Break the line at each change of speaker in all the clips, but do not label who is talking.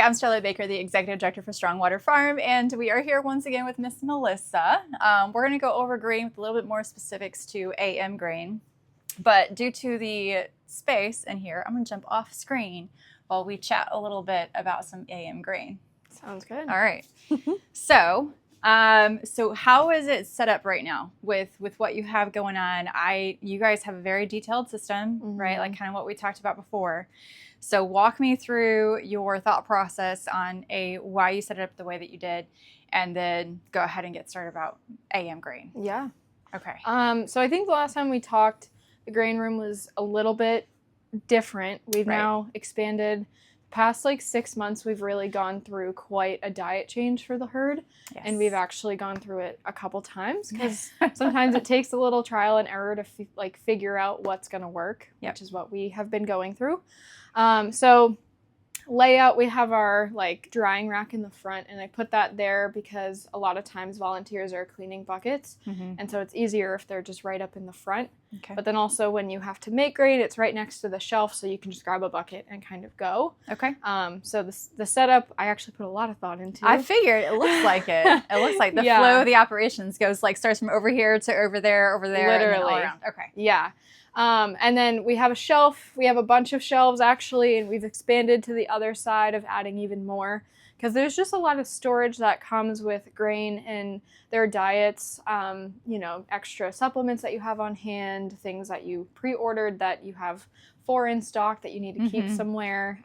I'm Starlet Baker, the Executive Director for Strongwater Farm, and we are here once again with Miss Melissa. We're going to go over grain with a little bit more specifics to AM grain, but due to the space in here, I'm going to jump off screen while we chat a little bit about some AM grain.
Sounds good.
All right. So how is it set up right now with what you have going on? You guys have a very detailed system, right? Like kind of what we talked about before. So walk me through your thought process on why you set it up the way that you did, and then go ahead and get started about AM grain.
Yeah.
Okay.
So I think the last time we talked, the grain room was a little bit different. We've now expanded. Past 6 months, we've really gone through quite a diet change for the herd. Yes. And we've actually gone through it a couple times because sometimes it takes a little trial and error to figure out what's going to work, which is what we have been going through. So layout, we have our drying rack in the front, and I put that there because a lot of times volunteers are cleaning buckets, and so it's easier if they're just right up in the front. Okay. But then also when you have to make grain, it's right next to the shelf, so you can just grab a bucket and kind of go. Okay. So the setup, I actually put a lot of thought into.
I figured it looks like it. It looks like the flow of the operations goes starts from over here to over there,
literally,
and then all around. Okay.
Yeah. And then we have a shelf. We have a bunch of shelves actually, and we've expanded to the other side of adding even more because there's just a lot of storage that comes with grain and their diets, extra supplements that you have on hand, things that you pre-ordered that you have in stock that you need to keep somewhere,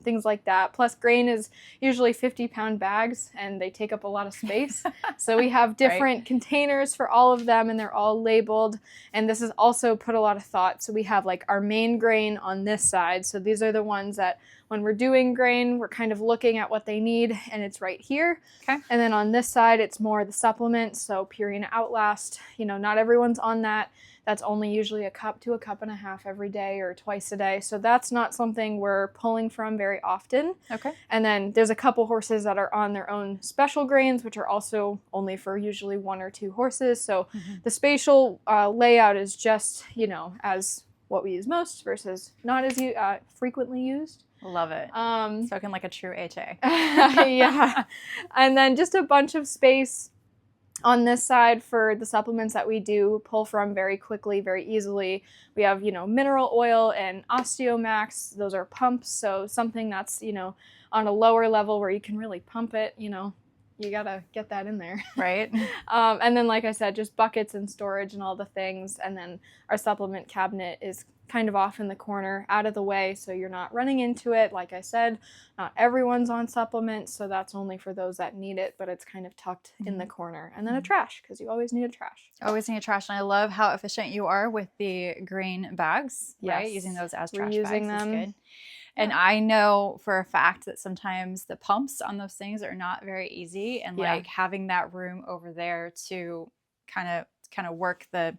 things like that. Plus grain is usually 50-pound bags and they take up a lot of space. So we have different containers for all of them and they're all labeled. And this has also put a lot of thought. So we have our main grain on this side. So these are the ones that when we're doing grain, we're kind of looking at what they need and it's right here. Okay. And then on this side, it's more the supplements. So Purina Outlast, not everyone's on that. That's only usually a cup to a cup and a half every day or twice a day. So that's not something we're pulling from very often. Okay. And then there's a couple horses that are on their own special grains, which are also only for usually 1 or 2 horses. So the spatial layout is just, as what we use most versus not as frequently used.
Love it. Spoken like a true HA.
Yeah. And then just a bunch of space on this side for the supplements that we do pull from very quickly, very easily. We have, mineral oil and Osteomax. Those are pumps. So something that's, on a lower level where you can really pump it, you gotta get that in there. Right. And then, like I said, just buckets and storage and all the things. And then our supplement cabinet is kind of off in the corner, out of the way, so you're not running into it. Like I said, not everyone's on supplements, so that's only for those that need it, but it's kind of tucked in the corner. And then a trash, because you always need a trash.
Always need a trash, and I love how efficient you are with the grain bags, right? Using those as trash bags is good. And I know for a fact that sometimes the pumps on those things are not very easy, and having that room over there to kind of work the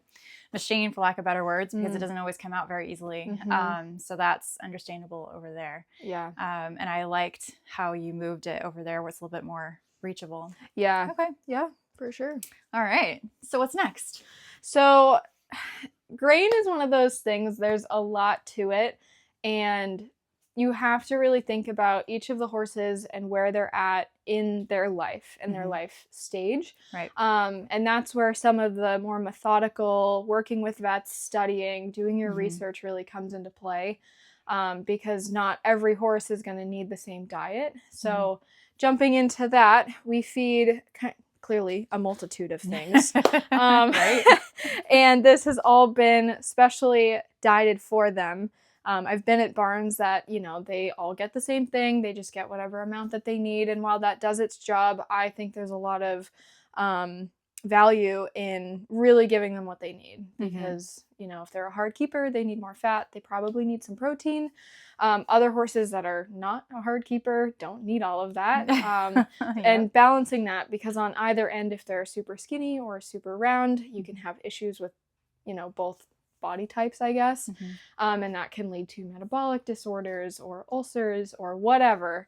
machine, for lack of better words, because it doesn't always come out very easily. So that's understandable over there. Yeah. And I liked how you moved it over there where it's a little bit more reachable.
Yeah. Okay. Yeah, for sure.
All right. So what's next?
So grain is one of those things, there's a lot to it, and you have to really think about each of the horses and where they're at in their life and their life stage. Right. And that's where some of the more methodical, working with vets, studying, doing your research really comes into play, because not every horse is going to need the same diet. So jumping into that, we feed clearly a multitude of things. Right. And this has all been specially dieted for them. I've been at barns that, they all get the same thing. They just get whatever amount that they need. And while that does its job, I think there's a lot of value in really giving them what they need. Because, if they're a hard keeper, they need more fat. They probably need some protein. Other horses that are not a hard keeper don't need all of that. And balancing that, because on either end, if they're super skinny or super round, you can have issues with, both body types, I guess. And that can lead to metabolic disorders or ulcers or whatever.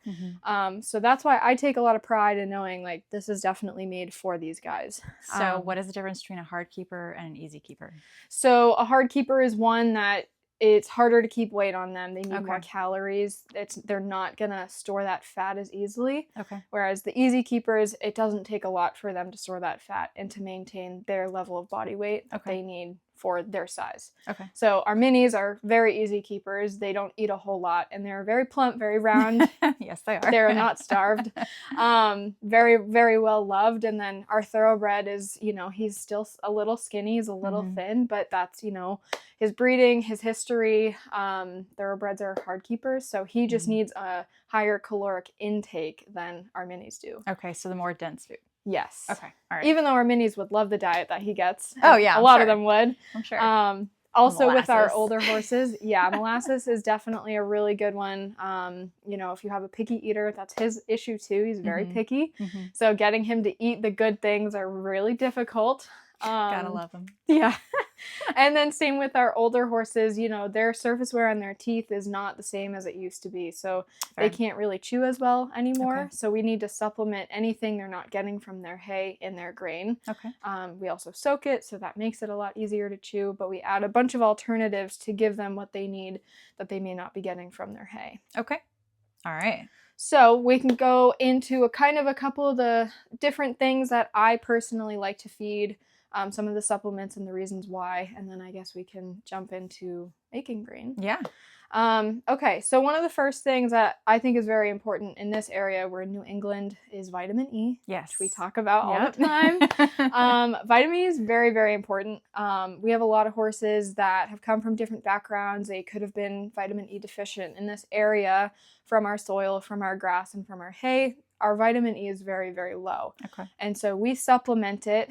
So that's why I take a lot of pride in knowing this is definitely made for these guys.
So what is the difference between a hard keeper and an easy keeper?
So a hard keeper is one that it's harder to keep weight on them. They need more calories. They're not going to store that fat as easily.
Okay.
Whereas the easy keepers, it doesn't take a lot for them to store that fat and to maintain their level of body weight that they need for their size.
Okay.
So our minis are very easy keepers. They don't eat a whole lot, and they're very plump, very round.
Yes, they are.
They're not starved. Very, very well loved. And then our thoroughbred is, he's still a little skinny. He's a little thin, but that's, his breeding, his history. Thoroughbreds are hard keepers, so he just needs a higher caloric intake than our minis do.
Okay, so the more dense food.
Yes.
Okay. All right.
Even though our minis would love the diet that he gets.
Oh, yeah.
A lot of them would.
I'm sure.
Also molasses. With our older horses, molasses is definitely a really good one. If you have a picky eater, that's his issue too. He's very picky. So getting him to eat the good things are really difficult.
Gotta love them.
Yeah. And then same with our older horses, their surface wear on their teeth is not the same as it used to be. So they can't really chew as well anymore. Okay. So we need to supplement anything they're not getting from their hay in their grain.
Okay.
We also soak it, so that makes it a lot easier to chew, but we add a bunch of alternatives to give them what they need that they may not be getting from their hay.
Okay. All right.
So we can go into a couple of the different things that I personally like to feed, some of the supplements and the reasons why, and then I guess we can jump into making grain.
Yeah.
Okay, so one of the first things that I think is very important in this area, we're in New England, is vitamin E.
Yes.
Which we talk about all the time. Vitamin E is very, very important. We have a lot of horses that have come from different backgrounds. They could have been vitamin E deficient in this area from our soil, from our grass, and from our hay. Our vitamin E is very, very low. Okay. And so we supplement it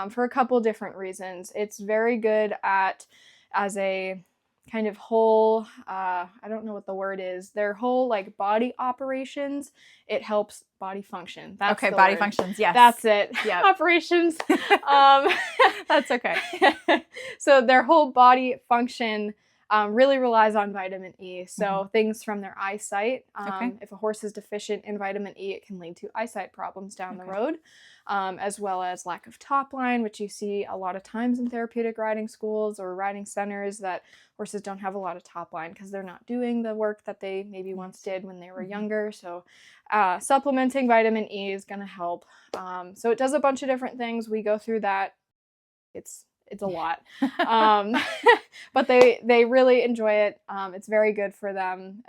for a couple different reasons. It's very good as a kind of whole, I don't know what the word is, their whole like body operations. It helps body function. That's
okay, body functions, yes.
That's it.
Yeah.
Operations.
That's okay.
So their whole body function really relies on vitamin E. So things from their eyesight. If a horse is deficient in vitamin E, it can lead to eyesight problems down the road, as well as lack of top line, which you see a lot of times in therapeutic riding schools or riding centers, that horses don't have a lot of top line because they're not doing the work that they maybe once did when they were younger. So supplementing vitamin E is going to help. So it does a bunch of different things. We go through that. It's a lot, but they really enjoy it. It's very good for them.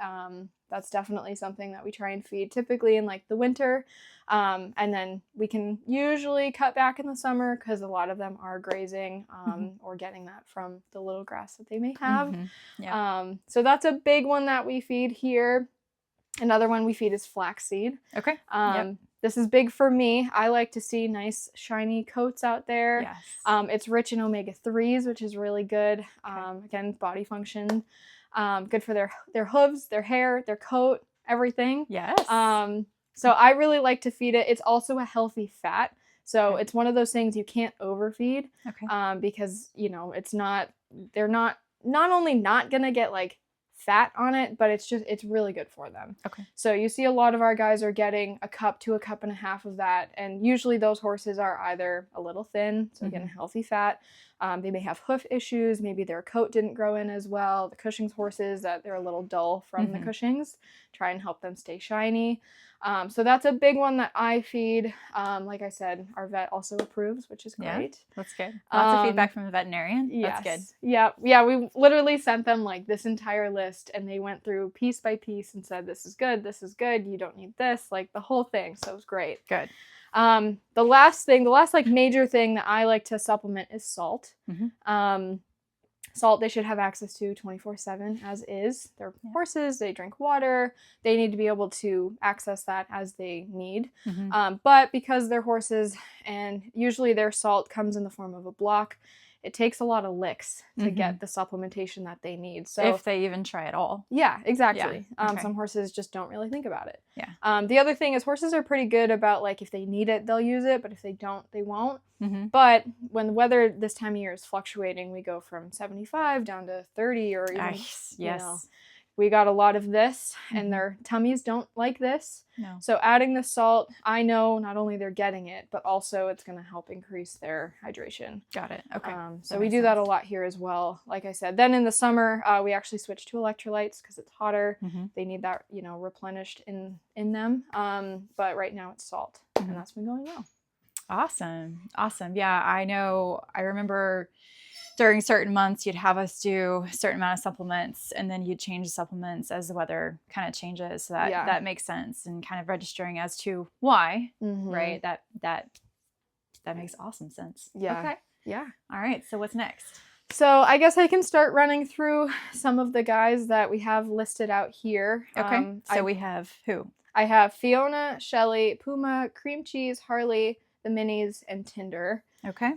That's definitely something that we try and feed typically in like the winter. And then we can usually cut back in the summer because a lot of them are grazing or getting that from the little grass that they may have. Yeah. So that's a big one that we feed here. Another one we feed is flaxseed.
Okay.
This is big for me. I like to see nice shiny coats out there.
Yes.
It's rich in omega-3s, which is really good. Again, body function. Good for their hooves, their hair, their coat, everything.
Yes.
So I really like to feed it. It's also a healthy fat. So it's one of those things you can't overfeed. Okay. Because, they're not only not going to get like fat on it, but it's really good for them. Okay. So you see a lot of our guys are getting a cup to a cup and a half of that, and usually those horses are either a little thin, so getting healthy fat. They may have hoof issues, maybe their coat didn't grow in as well. The Cushing's horses, that they're a little dull from the Cushing's, try and help them stay shiny. So that's a big one that I feed. Like I said, our vet also approves, which is great.
Yeah, that's good. Lots of feedback from the veterinarian.
Yes.
That's good.
Yeah. We literally sent them like this entire list, and they went through piece by piece and said, this is good, you don't need this, like the whole thing. So it was great.
Good.
The last like major thing that I like to supplement is salt. Salt they should have access to 24/7 as is. They're horses, they drink water, they need to be able to access that as they need. But because they're horses and usually their salt comes in the form of a block, it takes a lot of licks to get the supplementation that they need. So
if they even try at all.
Yeah, exactly.
Yeah. Okay.
Some horses just don't really think about it. Yeah. The other thing is horses are pretty good about like if they need it, they'll use it, but if they don't, they won't. But when the weather this time of year is fluctuating, we go from 75 down to 30 or even we got a lot of this, and their tummies don't like this.
No.
So adding the salt, I know not only they're getting it, but also it's going to help increase their hydration.
Got it. Okay.
So we do that a lot here as well. Like I said, then in the summer, we actually switch to electrolytes because it's hotter. They need that, replenished in them. But right now it's salt, and that's been going well.
Awesome. Yeah, I remember during certain months, you'd have us do a certain amount of supplements, and then you'd change the supplements as the weather kind of changes. So that makes sense, and kind of registering as to why, right? That makes awesome sense.
Yeah.
Okay.
Yeah.
All right. So what's next?
So I guess I can start running through some of the guys that we have listed out here.
Okay. So we have who?
I have Fiona, Shelly, Puma, Cream Cheese, Harley, the Minis, and Tinder.
Okay.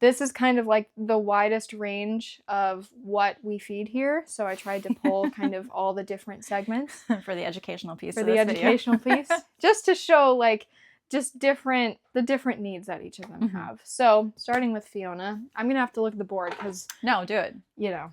This is kind of like the widest range of what we feed here. So I tried to pull kind of all the different segments.
For the educational piece
For the educational piece. Just to show like just the different needs that each of them have. So starting with Fiona, I'm going to have to look at the board because...
No, do it.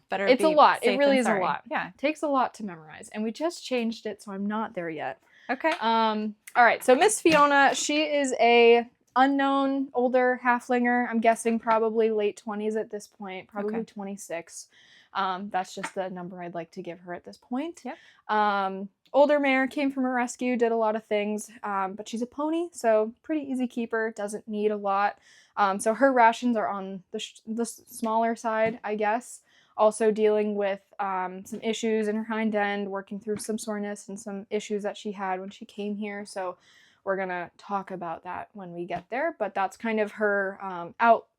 Better. It's a lot. It really is a lot.
Yeah.
It takes a lot to memorize. And we just changed it, so I'm not there yet.
Okay.
All right. So Miss Fiona, she is a unknown older halflinger. I'm guessing probably late 20s at this point, probably 26. That's just the number I'd like to give her at this point.
Yep.
Older mare, came from a rescue, did a lot of things, but she's a pony, so pretty easy keeper, doesn't need a lot. So her rations are on the smaller side, I guess. Also dealing with some issues in her hind end, working through some soreness and some issues that she had when she came here. So we're going to talk about that when we get there, but that's kind of her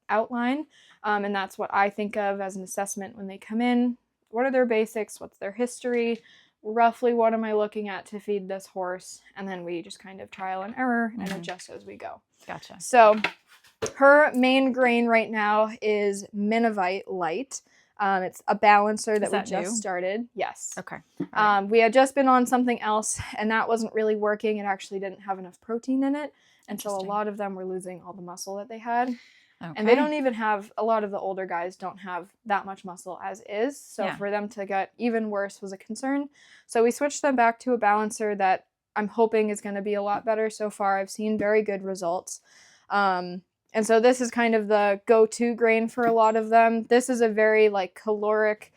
outline, and that's what I think of as an assessment when they come in. What are their basics? What's their history? Roughly what am I looking at to feed this horse? And then we just kind of trial and error and adjust as we go.
Gotcha.
So her main grain right now is Minovite Light. It's a balancer that we just started. Yes.
Okay.
We had just been on something else, and that wasn't really working. It actually didn't have enough protein in it, and so a lot of them were losing all the muscle that they had. Okay. And they don't even have, a lot of the older guys don't have that much muscle as is, so for them to get even worse was a concern. So we switched them back to a balancer that I'm hoping is going to be a lot better so far. I've seen very good results. And so this is kind of the go-to grain for a lot of them. This is a very caloric,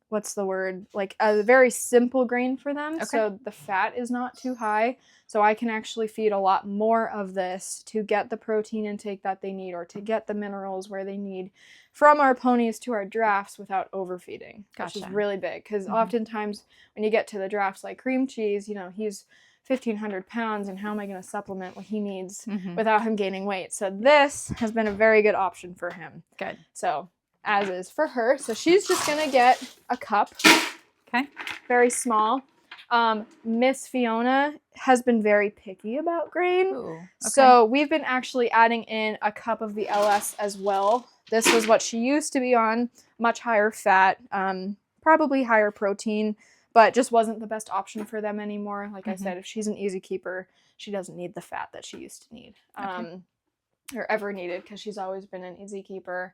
what's the word? Like a very simple grain for them. Okay. So the fat is not too high. So I can actually feed a lot more of this to get the protein intake that they need, or to get the minerals where they need from our ponies to our drafts without overfeeding. Gotcha. Which is really big, because oftentimes when you get to the drafts like Cream Cheese, he's 1,500 pounds, and how am I going to supplement what he needs without him gaining weight? So this has been a very good option for him.
Good.
So as is for her. So she's just going to get a cup.
Okay.
Very small. Miss Fiona has been very picky about grain. Ooh, okay. So we've been actually adding in a cup of the LS as well. This was what she used to be on, much higher fat, probably higher protein, but just wasn't the best option for them anymore. Like I said, if she's an easy keeper, she doesn't need the fat that she used to need, or ever needed, because she's always been an easy keeper.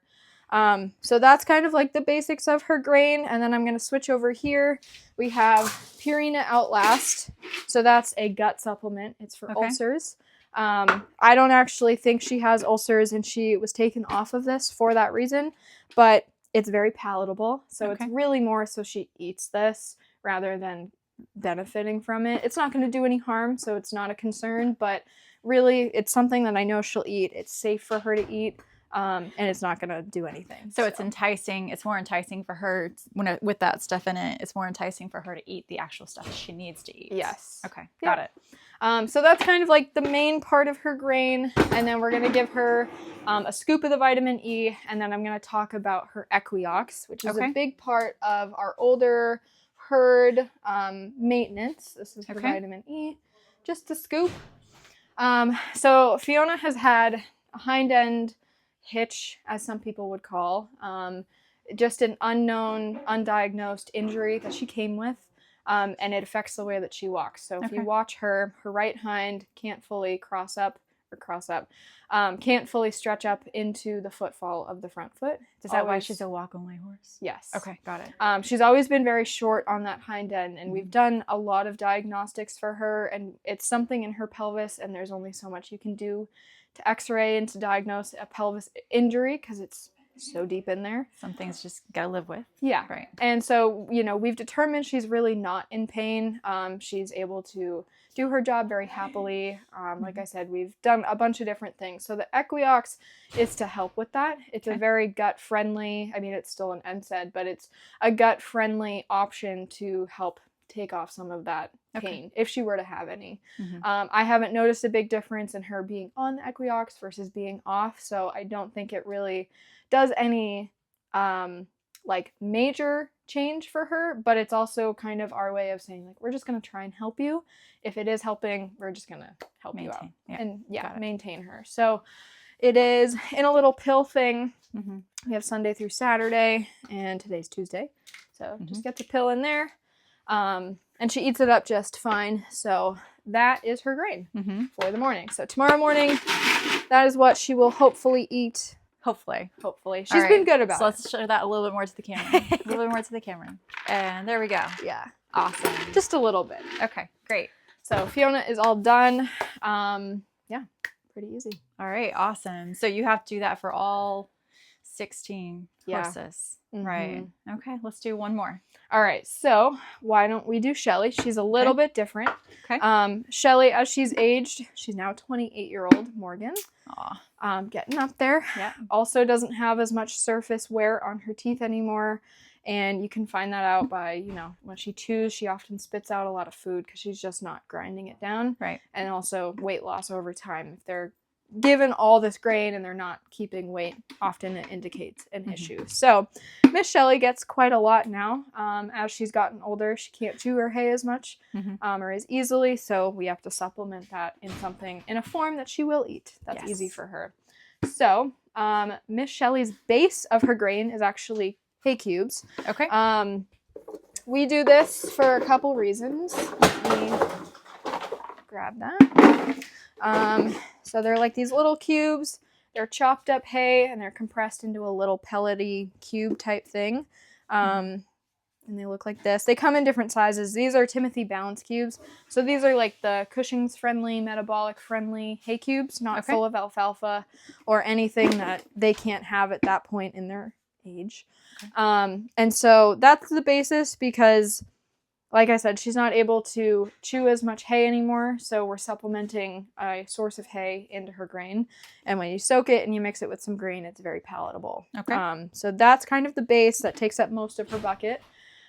So that's kind of like the basics of her grain. And then I'm going to switch over here. We have Purina Outlast. So that's a gut supplement. It's for ulcers. I don't actually think she has ulcers, and she was taken off of this for that reason, but it's very palatable. So it's really more so she eats this rather than benefiting from it. It's not going to do any harm, so it's not a concern, but really it's something that I know she'll eat. It's safe for her to eat. And it's not going to do anything.
So it's enticing. It's more enticing for her with that stuff in it. It's more enticing for her to eat the actual stuff she needs to eat.
Yes.
Okay. Got it.
So that's kind of like the main part of her grain. And then we're going to give her a scoop of the vitamin E. And then I'm going to talk about her Equiox, which is a big part of our older herd maintenance. This is the vitamin E. Just a scoop. So Fiona has had a hind end hitch, as some people would call, just an unknown, undiagnosed injury that she came with, and it affects the way that she walks. So if you watch her right hind can't fully cross up or cross up, can't fully stretch up into the footfall of the front foot.
Is that why she's a walk-only horse?
Yes.
Okay, got it.
She's always been very short on that hind end, and we've done a lot of diagnostics for her, and it's something in her pelvis, and there's only so much you can do to x-ray and to diagnose a pelvis injury because it's so deep in there.
Some things just gotta live with.
Yeah.
Right.
And so, we've determined she's really not in pain. She's able to do her job very happily. Like I said, we've done a bunch of different things. So the Equiox is to help with that. It's a very gut-friendly, it's still an NSAID, but it's a gut-friendly option to help take off some of that pain if she were to have any. I haven't noticed a big difference in her being on the Equiox versus being off, so I don't think it really does any major change for her, but it's also kind of our way of saying we're just going to try and help you. If it is helping, we're just going to help you out and maintain her. So it is in a little pill thing. We have Sunday through Saturday, and today's Tuesday, so just gets a pill in there, and she eats it up just fine. So that is her grain for the morning. So tomorrow morning, that is what she will hopefully eat. Hopefully. She's been good about it.
So let's show that a little bit more to the camera. And there we go.
Yeah.
Awesome.
Just a little bit.
Okay, great.
So Fiona is all done. Yeah, pretty easy.
All right, awesome. So you have to do that for all 16 horses. Right. Okay, let's do one more.
All right, so why don't we do Shelly? She's a little bit different.
Okay.
Shelly, as she's aged, she's now 28-year-old Morgan.
Aw.
Getting up there.
Yeah.
Also doesn't have as much surface wear on her teeth anymore. And you can find that out by, when she chews, she often spits out a lot of food because she's just not grinding it down.
Right.
And also weight loss over time. If they're given all this grain and they're not keeping weight, often it indicates an issue. So Miss Shelly gets quite a lot now. As she's gotten older, she can't chew her hay as much or as easily. So we have to supplement that in a form that she will eat. That's easy for her. So Miss Shelly's base of her grain is actually hay cubes.
Okay.
We do this for a couple reasons. Let me grab that. So they're like these little cubes. They're chopped up hay and they're compressed into a little pellety cube type thing. And they look like this. They come in different sizes. These are Timothy balance cubes. So these are like the Cushing's friendly, metabolic friendly hay cubes, not full of alfalfa or anything that they can't have at that point in their age. And so that's the basis because, like I said, she's not able to chew as much hay anymore, so we're supplementing a source of hay into her grain. And when you soak it and you mix it with some grain, it's very palatable.
Okay.
So that's kind of the base that takes up most of her bucket.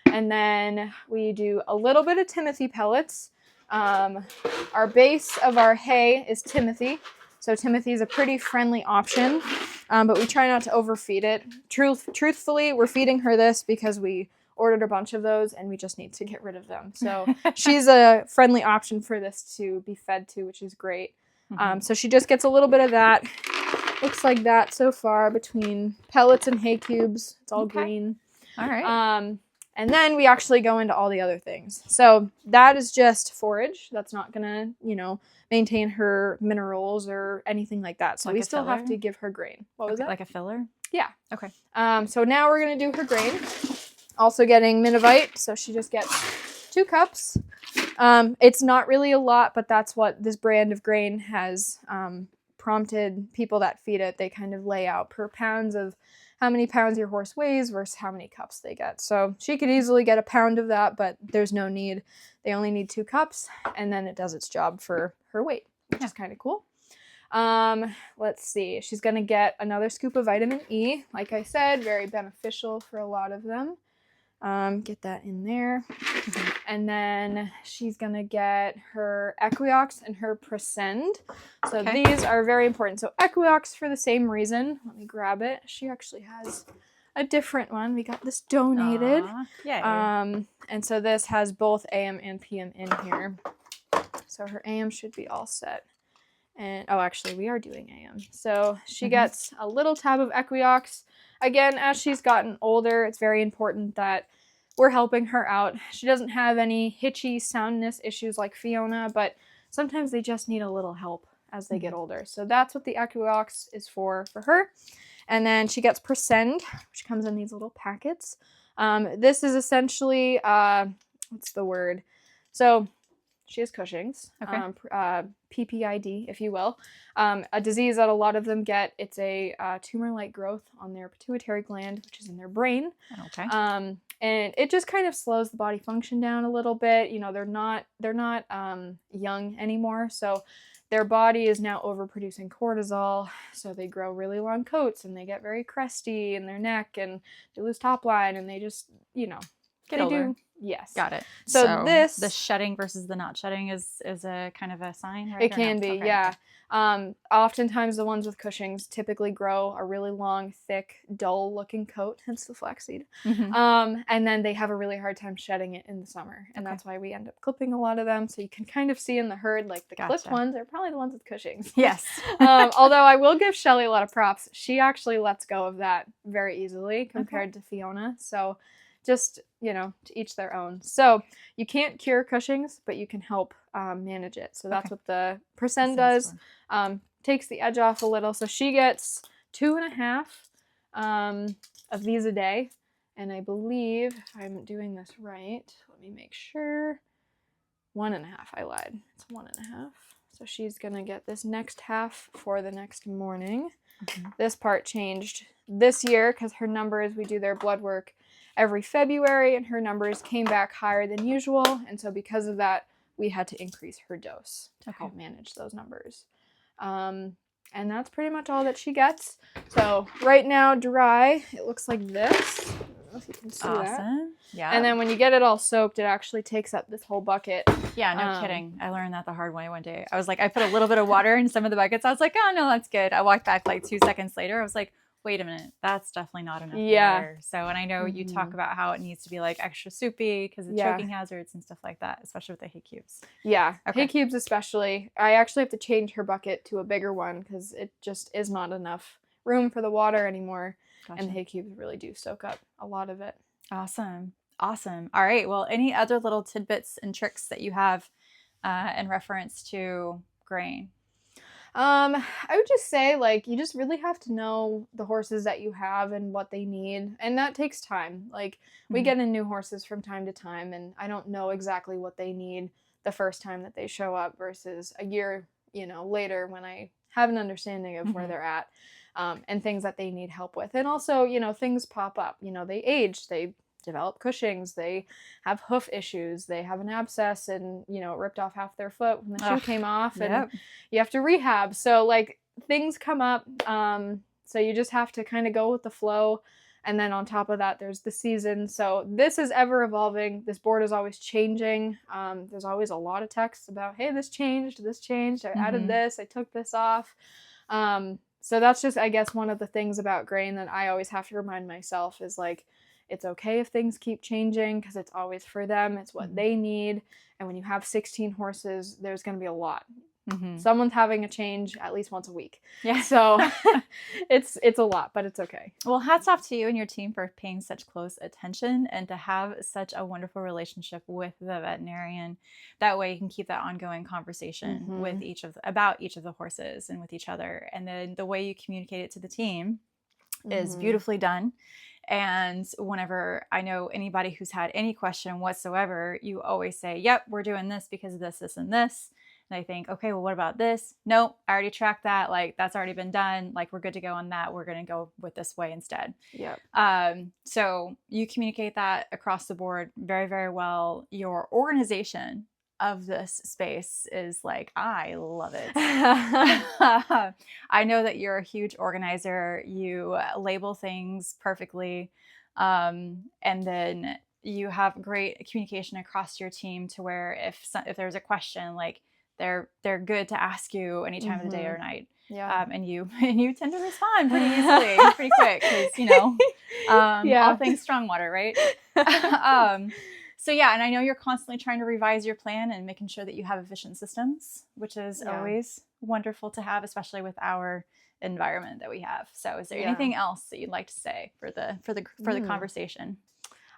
And then we do a little bit of Timothy pellets. Our base of our hay is Timothy. So Timothy is a pretty friendly option, but we try not to overfeed it. Truthfully, we're feeding her this because we ordered a bunch of those and we just need to get rid of them. So she's a friendly option for this to be fed to, which is great. So she just gets a little bit of that. Looks like that so far between pellets and hay cubes. It's all green.
All right.
And then we actually go into all the other things. So that is just forage. That's not going to, maintain her minerals or anything like that. So
like
we still have to give her grain. What was that?
Like a filler?
Yeah.
Okay.
So now we're going to do her grain. Also getting Minivite. So she just gets 2 cups. It's not really a lot, but that's what this brand of grain has prompted people that feed it. They kind of lay out per pounds of how many pounds your horse weighs versus how many cups they get. So she could easily get a pound of that, but there's no need. They only need 2 cups, and then it does its job for her weight, which is kind of cool. Let's see. She's going to get another scoop of vitamin E. Like I said, very beneficial for a lot of them. Get that in there. And then she's going to get her Equiox and her Presend. So these are very important. So Equiox for the same reason. Let me grab it. She actually has a different one. We got this donated. And so this has both AM and PM in here. So her AM should be all set. And actually we are doing AM. So she gets a little tab of Equiox. Again, as she's gotten older, it's very important that we're helping her out. She doesn't have any hitchy soundness issues like Fiona, but sometimes they just need a little help. as they get older. So that's what the Equiox is for her. And then she gets Presend, which comes in these little packets. This is essentially, what's the word? So she has Cushing's, PPID, if you will, a disease that a lot of them get. It's a tumor-like growth on their pituitary gland, which is in their brain.
Okay.
And it just kind of slows the body function down a little bit. You know, they're not young anymore, so their body is now overproducing cortisol, so they grow really long coats and they get very crusty in their neck and they lose top line and they just, you know,
get older.
Yes.
Got it.
So this,
the shedding versus the not shedding is a kind of a sign, right?
It can be, okay. Yeah. Oftentimes the ones with Cushing's typically grow a really long, thick, dull-looking coat, hence the flaxseed. And then they have a really hard time shedding it in the summer, and that's why we end up clipping a lot of them. So you can kind of see in the herd, like the clipped ones are probably the ones with Cushing's.
Yes.
Although I will give Shelly a lot of props. She actually lets go of that very easily compared to Fiona. So just, you know, to each their own. So you can't cure Cushing's, but you can help manage it. So that's what the Presend does. Takes the edge off a little. So she gets 2.5 of these a day. And I believe, if I'm doing this right, let me make sure. 1.5, I lied. It's 1.5. So she's going to get this next half for the next morning. This part changed this year because her numbers, we do their blood work every February, and her numbers came back higher than usual, and so because of that, we had to increase her dose to help manage those numbers. And that's pretty much all that she gets. So right now, dry, it looks like this. I don't know if you can see that.
Yeah.
And then when you get it all soaked, it actually takes up this whole bucket.
Yeah, no kidding. I learned that the hard way one day. I was like, I put a little bit of water in some of the buckets. I was like, oh, no, that's good. I walked back like 2 seconds later. I was like, wait a minute, that's definitely not enough water. So, and I know you talk about how it needs to be like extra soupy because of choking hazards and stuff like that, especially with the hay cubes.
Yeah, hay cubes especially. I actually have to change her bucket to a bigger one because it just is not enough room for the water anymore. And the hay cubes really do soak up a lot of it.
Awesome. Awesome. All right. Well, any other little tidbits and tricks that you have in reference to grain?
I would just say, like, you just really have to know the horses that you have and what they need, and that takes time. Like, we get in new horses from time to time, and I don't know exactly what they need the first time that they show up versus a year, you know, later when I have an understanding of where they're at, and things that they need help with. And also, you know, things pop up. You know, they age, they develop Cushing's, they have hoof issues, they have an abscess and, you know, it ripped off half their foot when the shoe came off and you have to rehab. So like things come up. So you just have to kind of go with the flow. And then on top of that, there's the season. So this is ever evolving. This board is always changing. There's always a lot of texts about, hey, this changed, I added this, I took this off. So that's just, I guess, one of the things about grain that I always have to remind myself is like, it's okay if things keep changing because it's always for them. It's what they need. And when you have 16 horses, there's going to be a lot. Someone's having a change at least once a week. Yeah. So it's a lot, but it's okay.
Well, hats off to you and your team for paying such close attention and to have such a wonderful relationship with the veterinarian. That way you can keep that ongoing conversation with about each of the horses and with each other. And then the way you communicate it to the team is beautifully done. And whenever I know anybody who's had any question whatsoever, you always say, yep, we're doing this because of this, this, and this. And I think, okay, well, what about this? Nope, I already tracked that. Like, that's already been done. Like, we're good to go on that. We're going to go with this way instead.
Yep.
So you communicate that across the board very, very well. Your organization of this space is like, I love it. I know that you're a huge organizer. You label things perfectly. And then you have great communication across your team to where if there's a question, like they're good to ask you any time of the day or night.
Yeah.
And you tend to respond pretty easily, pretty quick because, you know, all things Strongwater, right? So yeah, and I know you're constantly trying to revise your plan and making sure that you have efficient systems, which is always wonderful to have, especially with our environment that we have. So is there anything else that you'd like to say for the conversation?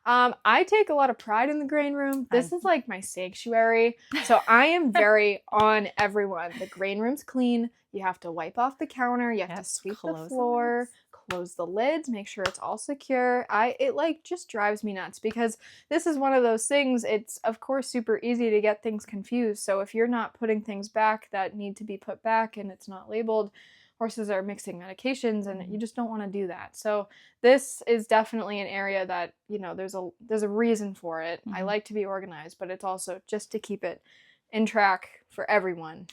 I take a lot of pride in the grain room. This is like my sanctuary. So I am very on everyone. The grain room's clean. You have to wipe off the counter. You have to sweep the floor, close the lids, make sure it's all secure. It like just drives me nuts because this is one of those things. It's of course super easy to get things confused. So if you're not putting things back that need to be put back and it's not labeled, horses are mixing medications and you just don't want to do that. So this is definitely an area that, you know, there's a reason for it. I like to be organized, but it's also just to keep it in track for everyone.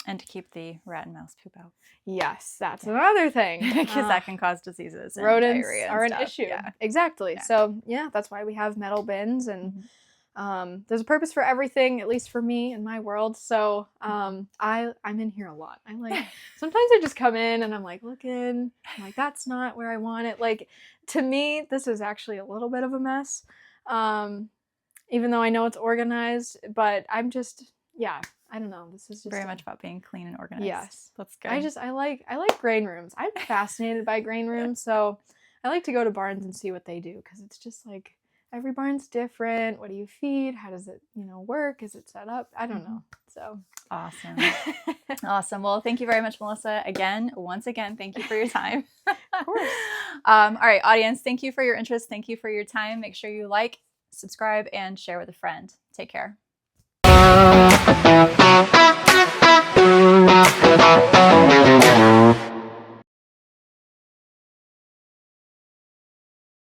And to keep the rat and mouse poop out.
Yes, that's another thing.
Because that can cause diseases. And
rodents
diarrhea and
are an
stuff.
issue. Yeah. Exactly. Yeah. So yeah, that's why we have metal bins and there's a purpose for everything, at least for me in my world. So I'm in here a lot. I like sometimes I just come in and I'm like looking, I'm like, that's not where I want it. Like to me, this is actually a little bit of a mess. Even though I know it's organized, but I'm just, I don't know. This is just
very much about being clean and organized.
Yes.
That's good.
I like grain rooms. I'm fascinated by grain rooms. So I like to go to barns and see what they do because it's just like every barn's different. What do you feed? How does it, work? Is it set up? I don't know. So
awesome. Awesome. Well, thank you very much, Melissa. Once again, thank you for your time.
Of course.
All right, audience, thank you for your interest. Thank you for your time. Make sure you like, subscribe, and share with a friend. Take care.